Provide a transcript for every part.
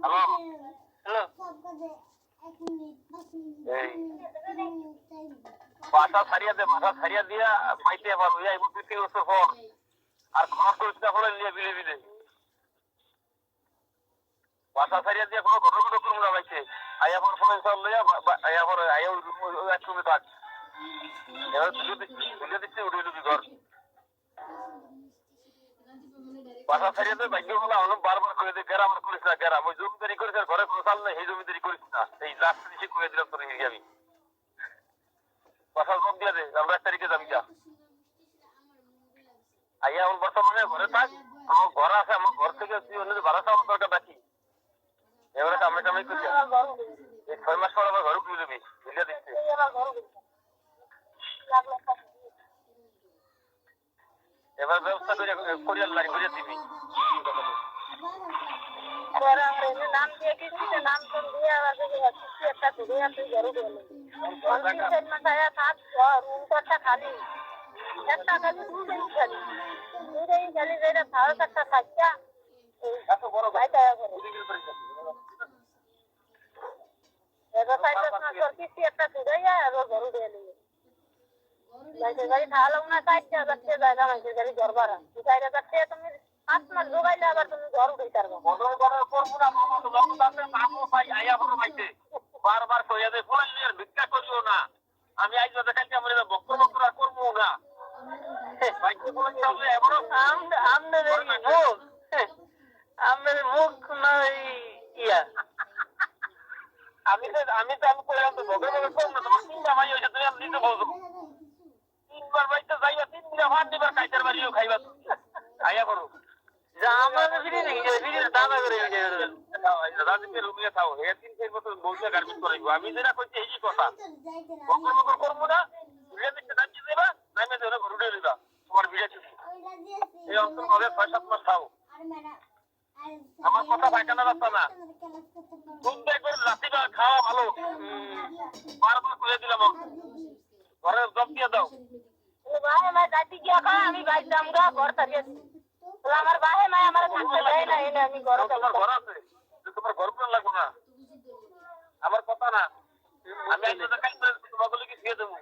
hello hello বাসা ছাড়িয়ে দিয়া পাইতে পারবো এই বুদ্ধি হচ্ছে ফোন আর খরচ করিস না ফলে নিয়ে বিলে বিলে বাসা ছাড়িয়ে দিয়ে কোনো ঘটনা করবো না পাইছে আয়া পর ফোন সব লইয়া আয়া পর আয়া এক রুমে থাক এবার তুলে দিচ্ছি উঠে দিবি ঘর বাসা ছাড়িয়ে দিয়ে ভাগ্য বলা অনেক বারবার করে দিয়ে গ্রাম করিস না গ্রাম ওই জমিদারি করিস আর ঘরে কোনো চাল নেই এই জমিদারি করিস না এই লাস্ট নিচে করে দিলাম তোর আমি বাসা জম দিয়ে দে আমরা 1 তারিখে যাবি যা আইয়া এখন বর্তমানে ঘরে থাক আমার ঘর আছে আমার ঘর থেকে তুই অন্য ভাড়া চাওয়ার দরকার নাকি এবারে কামড়ে কামড়ে করছি এই 6 মাস পর আবার ঘরে তুই যাবি বুঝলে দিচ্ছি এবার ব্যবস্থা করে কোরিয়ার লাইন বুঝে দিবি নাম দিয়ে কিনছে নাম কোন দিয়ে একটা তুই ঘরে গেল রুমটা খালি একটা খালি দুটাই খালি যেটা সাড়ে 4টা থাকছে এত বড় ভাইটা কিস্তি একটা তুই আর ঘরে গেল মাইসের গাড়ি খাওয়ালাম না 4,000 টাকা জায়গা মাইসের গাড়ি ঘর ভাড়া 4,000 টাকা তুমি 5 মাস জোগাইলে আবার তুমি ঘর উঠে পারবো বারবার কইয়া দে ফোন নিয়ে ভিক্ষা করিও না আমি আজ দেখাইতে আমরা বক্তব্য বক্তব্য করবো না আপনার মুখ নয় ইয়া আমি তো কইলাম তো বগর বগর করব না তোমার 3টা ভাই হইছে তুমি আমি দিতে বলছো 3বার বাইতে যাইবা 3 দিন ভাত দিবার কাইতার বাড়িও খাইবা আয়া করো আমার ভিডিও দেখি ভিডিও দাদা করে দাদাকে রুমিয়ে থাও হে 3 বছর বউকে গার্মেন্ট করাইবো আমি যেটা কইছি এই কথা বকর বকর করবো না ভিডিও দেখতে দাঁড়ি দেবা নামে ধরে ঘর উঠে দিবা তোমার ভিডিও এই অন্তর হবে 6-7 মাস থাও আমার কথা ভাইকানা রাস্তা না দুধ করে লাঠিটা খাওয়া ভালো বারবার করে দিলাম ঘরের জব দিয়ে দাও ভাই আমার দাদি গিয়া খা আমি বাইর দাম গা ঘর তারিয়ে আমার ভাই মা আমার থাকতে দেয় না এনে আমি ঘর তোমার ঘর আছে তোমার ঘর কোন লাগবে না আমার কথা না আমি আইতে দেখাই তোমাকে কি দিয়ে দেবো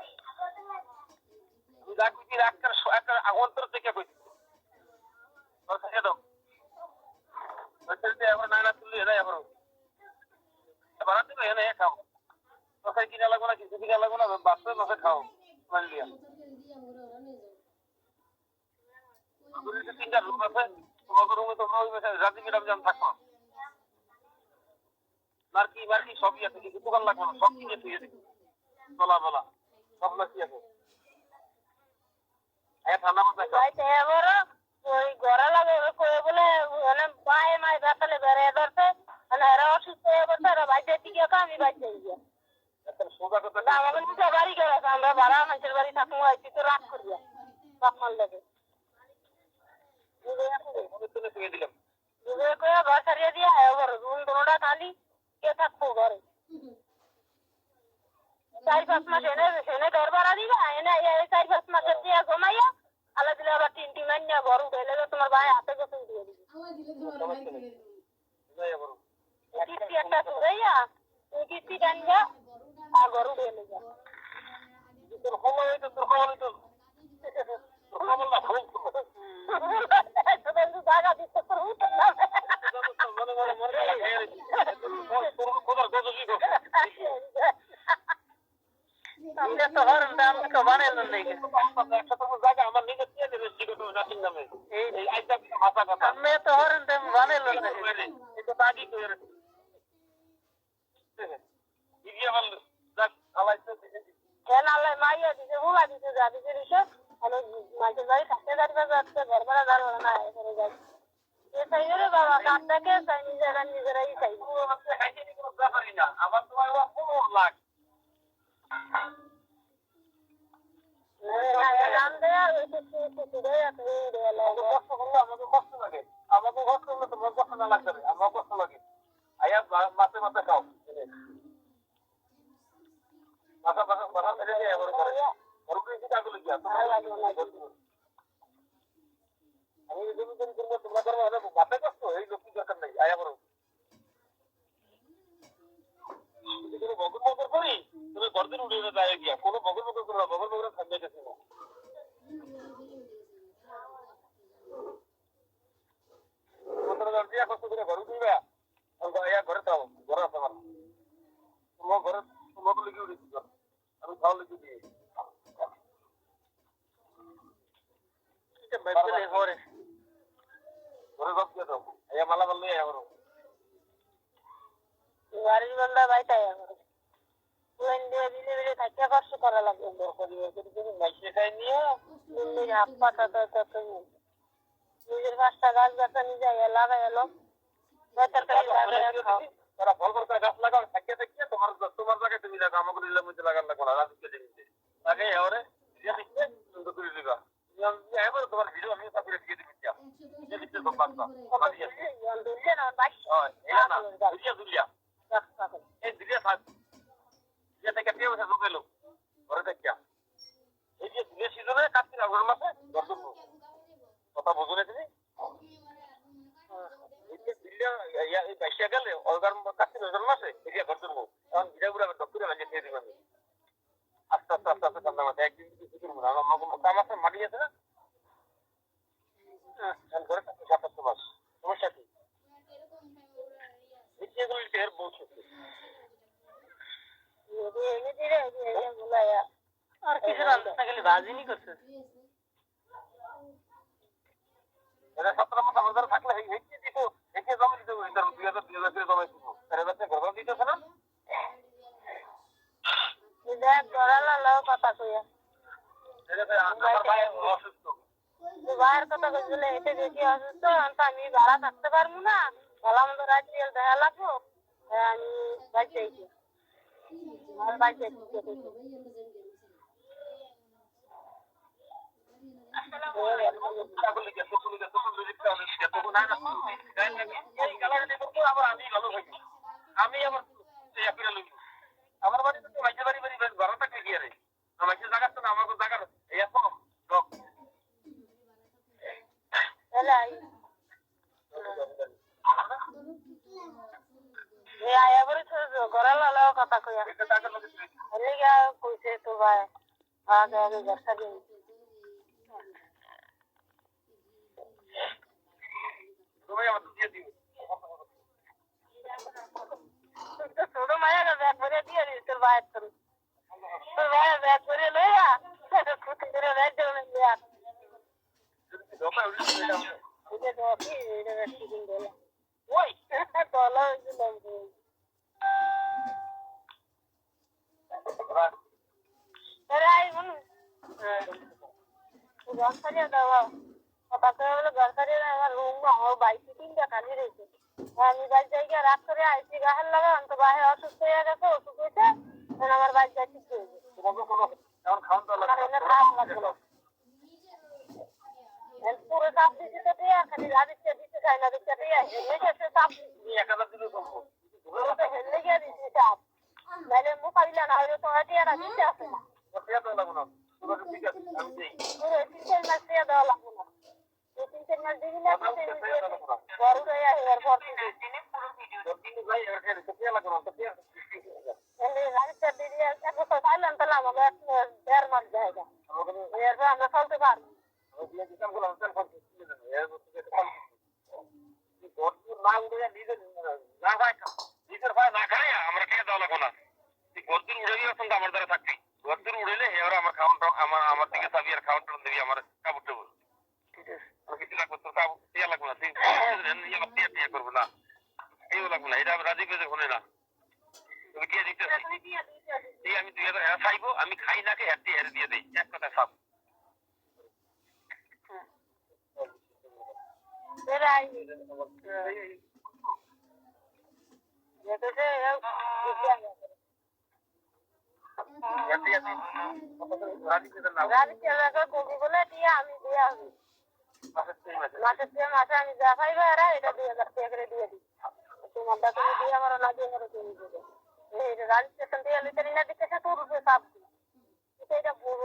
তুমি যা কইছি একটা অন্তর থেকে কইছি ঘর থেকে দাও এবার না তুললে এরাই আবার বাড়াতে তো এনে খাও তখন কিনা লাগবে না কিছু কিনা লাগবে না বাচ্চা বসে খাও মানলিয়া 3টা রুম আছে তোমাদের রুমে তোমরা ওই রাজি ম্যাডাম জান থাকো মার্কি সবই আছে কিছু দোকান লাগবে না সব কিনে তুই চলা বলা সব নাকি আছে ঠান্ডা মাথায় ওই ঘরে লাগে কয়ে বলে মানে পায়ে মায় ব্যথালে বেড়ে ধরছে মানে এরা অসুস্থ হয়ে পড়ছে এরা বাইরে দিকে আমি বাইরে গিয়ে আমাকে নিজে বাড়ি গেছে আমরা ভাড়া মানুষের বাড়ি থাকুন আইছি তো রাত করিয়া তাপমান লাগে ঘর ছাড়িয়ে দিয়ে এবার রুম দুটা খালি কে থাকবো ঘরে 4-5 মাস এনে ঘর ভাড়া দিবা এনে 4-5 মাসের দিয়ে ঘুমাইয়া আলা দিলে আবার 3টি মাইনা ঘর উঠে এলে তোমার ভাই হাতে গোসল দিয়ে দিবি কিস্তি একটা সুরাইয়া তুই কিস্তি টানিয়া আর ঘর উঠে এলে যা তোর খবর তো জায়গা দিচ্ছে তোর উঠে আমরা তো হরন দাম তো বানাইলেন নাকি আমার নিজের দিয়ে দেবে নাসির নামে এই আইটা ভাষা কথা আমরা তো হরন দাম বানাইলেন নাকি এটা বাকি তো এর ইডিয়া বল যাক আলাইতে কেন আলাই মাইয়া দিছে হুলা দিছে যা দিছে দিছে আর মাইকে যাই থাকতে যাবে যাচ্ছে ঘর ভাড়া দাঁড়ানো না এখানে যাই এ চাইরে বাবা কাটটাকে চাই নিজেরাই চাই আমার তোমার 15 লাখ নাম দেয়া আমাকে কষ্ট লাগে তোমার কষ্ট না লাগবে আমার কষ্ট লাগে আয়া মাসে মাসে খাও মাথা মেরে দিয়ে এবার আমি জমি করবো তোমরা করবো মাথায় কষ্ট এই লোক দরকার নেই আয়া বড় দিন উড়ে যায় গিয়া কোনো বগল বগল করে বগল বগল থামবে গেছে না তোমরা জানতে এখন তো ঘরে দিবা আর ঘরে দাও ঘরে আছে আমার তোমার ঘরে তোমার লিখে উড়ে দিও আমি খাও লিখে দিই এটা বাইরে ঘরে ঘরে সব দিয়ে দাও এই মালা বললে আমার বাড়ির বন্ধা বাইটাই আমার কোন দিয়ে দিলে দিলে থাকে কষ্ট করা লাগবে মাইসে খাই নিয়ে দিল্লির হাত পাতা তো নিজের পাঁচটা গাছ গাছা নিজে লাগাই এলো খাও তারা ফল ফল করে গাছ লাগাও থাকিয়ে থাকিয়ে তোমার জায়গায় তুমি লাগাও আমাকে দিলে মধ্যে লাগার লাগো না রাজুকে দিতে আগে এবারে দিয়ে দিচ্ছে সুন্দর করে দিবা এবার তোমার ভিডিও আমি তারপরে দিয়ে দিচ্ছি দিয়ে দিচ্ছে সব বাচ্চা দিল্লি না বাইশ না দুলিয়া এই দুলিয়া থাক দুলিয়া থেকে পেয়ে বসে ঢুকেলো ঘরে দেখিয়া এই যে দুলিয়া সিজনে কাটতে আগের মাসে দর্শক কথা বোঝো না তুমি এই বাইশে গেলে অলগার কাছে নজর মাসে এরিয়া ঘর ধরবো তখন ভিড়া ঘুরা ডক্টরে লাগিয়ে খেয়ে দিবেন আস্তে আস্তে আস্তে আস্তে ঠান্ডা মাথায় একদিন কিছু করবো না আমার কাম আছে মাটি আছে না ঘরে থাকতে ৭-৮ মাস সমস্যা কি এগুলো এর বউ সত্যি আর কিছু রান্না খালি ভাজিনি করছে এটা ১৭ মাস আমার দ্বারা থাকলে হেঁটে দিত হেঁটে জমা দিতে ২০০০ করে জমা দিত তার এবার ঘর দিতেছে না কথা কইয়া আমার ভাই অসুস্থ বাইরের কথা বললে এতে বেশি অসুস্থ আমি ভাড়া থাকতে পারবো না ভালো মতো রাত্রি দেখা লাগবো আমি বাড়িতে আমার বাড়িতে আমি আমার বাড়িতে তো মাইজে বাড়ি বাড়ি ঘর থাকলে গিয়ে রে আমার জায়গা তো না আমার জায়গার কথা কইয়া কইছে তো ভাই আগে আগে ব্যবসা দিন ছোট মায়ের ব্যাগ করে দিয়ে দিস তোর ভাইয়ের তোর ভাইয়ের ব্যাগ করে লইয়া ফুটি করে ব্যাগ দেবেন ওই তলা ঘর ছাড়িয়ে দেওয়া কথা করে বলে ঘর ছাড়িয়ে আমার রুম আমার বাইকে 3টা খালি রয়েছে আমি বাড়ি জায়গায় রাত করে আইসি গাছের লাগা তো বাহে অসুস্থ হয়ে গেছে ওষুধ হয়েছে আমার বাড়ি যাই ঠিক হয়ে গেছে পুরো চাপ দিচ্ছে তো দিয়ে খালি রাদিচ্ছে দিতে চায় না দিচ্ছে দিয়ে লেগেছে চাপ হেলে গিয়ে দিচ্ছে চাপ নাহলে মোকাবিলা না হলে তোমার টিয়ারা দিতে আসে না পুরো 3-4 মাস দিয়ে দেওয়া লাগবে না এই 3-4 মাস দিবি না বড় হয়ে এরপর রাদিচ্ছে দিয়ে এক বছর খাইলাম তাহলে আমাকে 1.5 মাস জায়গা এরপর আমরা চলতে পারবো নিজের ভাই না খাই আমরা খেয়ে দেওয়া লাগবো না গরদুর উড়ে দিয়ে আমার দ্বারা থাকবি গরদুর উড়েলে এবার আমার খাওয়ানটা আমার দিকে চাবি আর খাওয়ানটা দিবি আমার কাপড় টাবুর কিছু লাগবে তোর কাপড় টিয়া লাগবে না তুই টিয়া করবো না এইও লাগবে না এটা রাজি পেয়ে শুনে না তুমি টিয়া দিতে আমি 2000 খাইবো আমি খাই না খেয়ে টিয়া দিয়ে দিই এক কথা সব কবি বলে দিয়ে আমি দিয়ে আসবি মাসে আমি যা খাইবো এরা এটা 2000 টাকা করে দিয়ে দিই তোমারটা তুমি দিয়ে আমার না দিয়ে আমার তুমি দেবে এই রাজি স্টেশন দিয়ে লিটারি না দিতে তোর উপরে চাপ এটা বড়